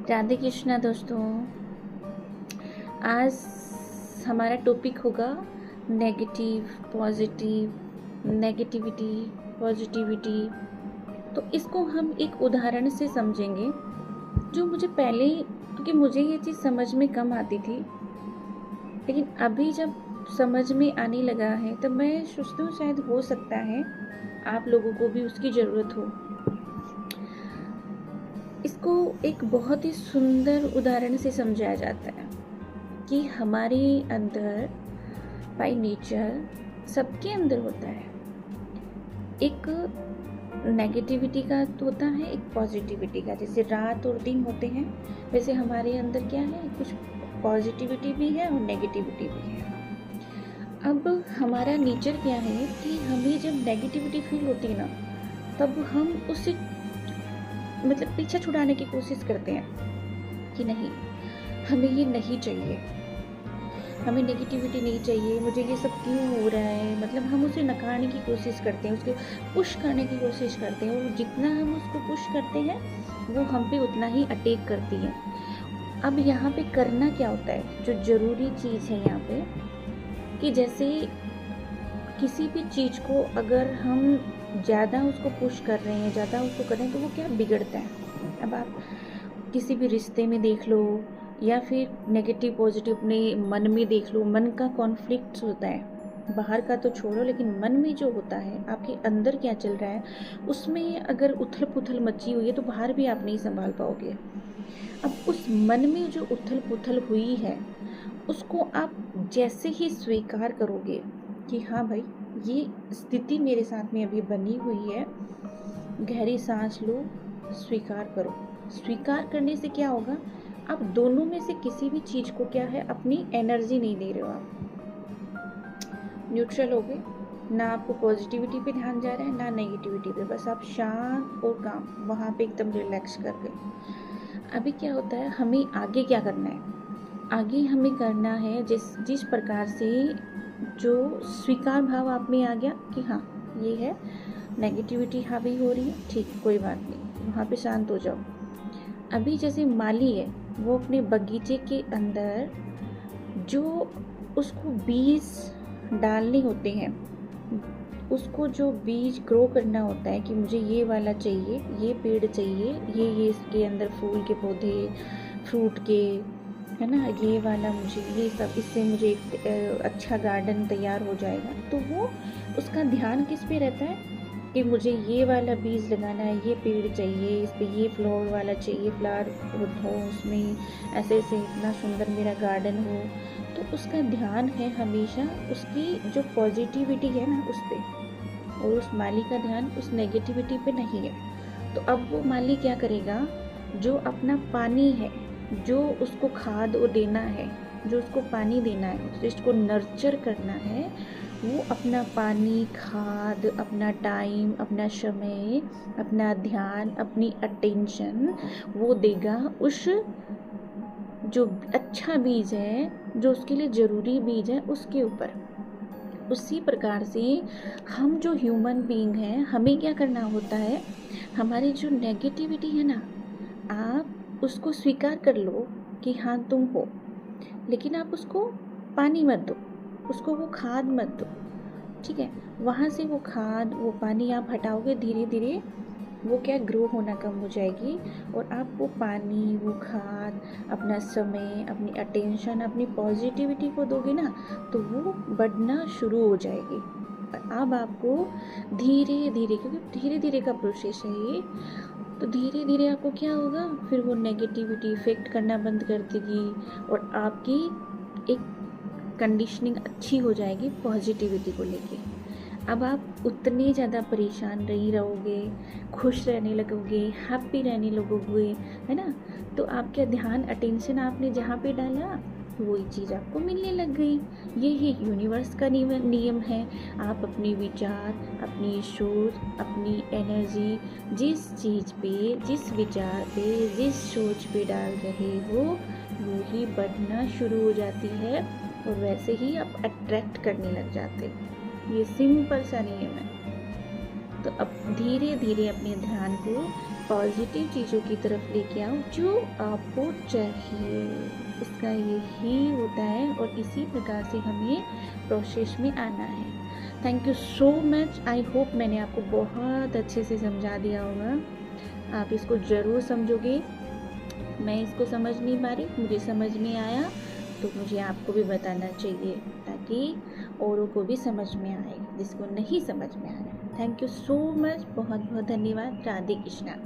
राधे कृष्णा दोस्तों। आज हमारा टॉपिक होगा नेगेटिव पॉजिटिव, नेगेटिविटी पॉजिटिविटी। तो इसको हम एक उदाहरण से समझेंगे जो मुझे पहले, क्योंकि मुझे ये चीज़ समझ में कम आती थी, लेकिन अभी जब समझ में आने लगा है तब मैं सोचती हूँ शायद हो सकता है आप लोगों को भी उसकी ज़रूरत हो। इसको एक बहुत ही सुंदर उदाहरण से समझाया जाता है कि हमारे अंदर बाय नेचर सबके अंदर होता है, एक नेगेटिविटी का तो होता है, एक पॉजिटिविटी का। जैसे रात और दिन होते हैं, वैसे हमारे अंदर क्या है, कुछ पॉजिटिविटी भी है और नेगेटिविटी भी है। अब हमारा नेचर क्या है कि हमें जब नेगेटिविटी फील होती है ना, तब हम उससे पीछा छुड़ाने की कोशिश करते हैं कि नहीं, हमें ये नहीं चाहिए, हमें नेगेटिविटी नहीं चाहिए, मुझे ये सब क्यों हो रहा है। हम उसे नकारने की कोशिश करते हैं, उसके पुश करने की कोशिश करते हैं, और जितना हम उसको पुश करते हैं वो हम पे उतना ही अटैक करती है। अब यहाँ पे करना क्या होता है, जो ज़रूरी चीज़ है यहाँ पे, कि जैसे किसी भी चीज़ को अगर हम ज़्यादा उसको पुश कर रहे हैं, ज़्यादा उसको कर रहे हैं, तो वो क्या बिगड़ता है। अब आप किसी भी रिश्ते में देख लो, या फिर नेगेटिव पॉजिटिव अपने मन में देख लो, मन का कॉन्फ्लिक्ट होता है। बाहर का तो छोड़ो, लेकिन मन में जो होता है, आपके अंदर क्या चल रहा है, उसमें अगर उथल पुथल मची हुई है तो बाहर भी आप नहीं संभाल पाओगे। अब उस मन में जो उथल पुथल हुई है, उसको आप जैसे ही स्वीकार करोगे कि हाँ भाई, ये स्थिति मेरे साथ में अभी बनी हुई है, गहरी सांस लो, स्वीकार करो। स्वीकार करने से क्या होगा, आप दोनों में से किसी भी चीज़ को क्या है, अपनी एनर्जी नहीं दे रहे हो, आप न्यूट्रल हो गए। ना आपको पॉजिटिविटी पे ध्यान जा रहा है, ना नेगेटिविटी पे, बस आप शांत और काम, वहाँ पे एकदम रिलैक्स कर गए। अभी क्या होता है, हमें आगे क्या करना है, आगे हमें करना है जिस प्रकार से जो स्वीकार भाव आप में आ गया कि हाँ ये है, नेगेटिविटी हावी हो रही है, ठीक, कोई बात नहीं, वहाँ पे शांत हो जाओ। अभी जैसे माली है, वो अपने बगीचे के अंदर जो उसको बीज डालने होते हैं, उसको जो बीज ग्रो करना होता है कि मुझे ये वाला चाहिए, ये पेड़ चाहिए, ये इसके अंदर फूल के पौधे, फ्रूट के, है ना, ये वाला मुझे, ये सब, इससे मुझे एक अच्छा गार्डन तैयार हो जाएगा। तो वो उसका ध्यान किस पे रहता है कि मुझे ये वाला बीज लगाना है, ये पेड़ चाहिए, इस पे ये फ्लावर वाला चाहिए, फ्लावर हो उसमें, ऐसे ऐसे इतना सुंदर मेरा गार्डन हो। तो उसका ध्यान है हमेशा उसकी जो पॉजिटिविटी है ना उस पर, और उस माली का ध्यान उस नेगेटिविटी पे नहीं है। तो अब वो माली क्या करेगा, जो अपना पानी है, जो उसको खाद वो देना है, जो उसको पानी देना है, जिसको नर्चर करना है, वो अपना पानी, खाद, अपना टाइम, अपना समय, अपना ध्यान, अपनी अटेंशन वो देगा उस जो अच्छा बीज है, जो उसके लिए ज़रूरी बीज है, उसके ऊपर। उसी प्रकार से हम जो ह्यूमन बीइंग हैं, हमें क्या करना होता है, हमारी जो नेगेटिविटी है ना, आप उसको स्वीकार कर लो कि हाँ तुम हो, लेकिन आप उसको पानी मत दो, उसको वो खाद मत दो, ठीक है। वहाँ से वो खाद, वो पानी आप हटाओगे, धीरे धीरे वो क्या, ग्रो होना कम हो जाएगी, और आप वो पानी, वो खाद, अपना समय, अपनी अटेंशन, अपनी पॉजिटिविटी को दोगे ना, तो वो बढ़ना शुरू हो जाएगी। और अब आपको धीरे धीरे, क्योंकि धीरे धीरे का प्रोसेस है ये, तो धीरे धीरे आपको क्या होगा, फिर वो नेगेटिविटी इफेक्ट करना बंद कर देगी, और आपकी एक कंडीशनिंग अच्छी हो जाएगी पॉजिटिविटी को लेके। अब आप उतने ज़्यादा परेशान नहीं रहोगे, खुश रहने लगोगे, हैप्पी रहने लगोगे, है ना। तो आपका ध्यान, अटेंशन आपने जहाँ पे डाला, वही चीज़ आपको मिलने लग गई। ये ही यूनिवर्स का नियम है। आप अपने विचार, अपनी सोच, अपनी एनर्जी जिस चीज़ पे, जिस विचार पे, जिस सोच पे डाल रहे हो, वो ही बढ़ना शुरू हो जाती है, और वैसे ही आप अट्रैक्ट करने लग जाते। ये सिंपल सा नियम है। तो अब धीरे धीरे अपने ध्यान को पॉजिटिव चीज़ों की तरफ लेके आओ जो आपको चाहिए। इसका यही होता है और इसी प्रकार से हमें प्रोसेस में आना है। Thank you so much. I hope मैंने आपको बहुत अच्छे से समझा दिया होगा। आप इसको ज़रूर समझोगे। मैं इसको समझ नहीं पा रही, मुझे समझ में आया तो मुझे आपको भी बताना चाहिए ताकि औरों को भी समझ में आए जिसको नहीं समझ में आया। Thank you so much. बहुत बहुत धन्यवाद। राधे कृष्णा।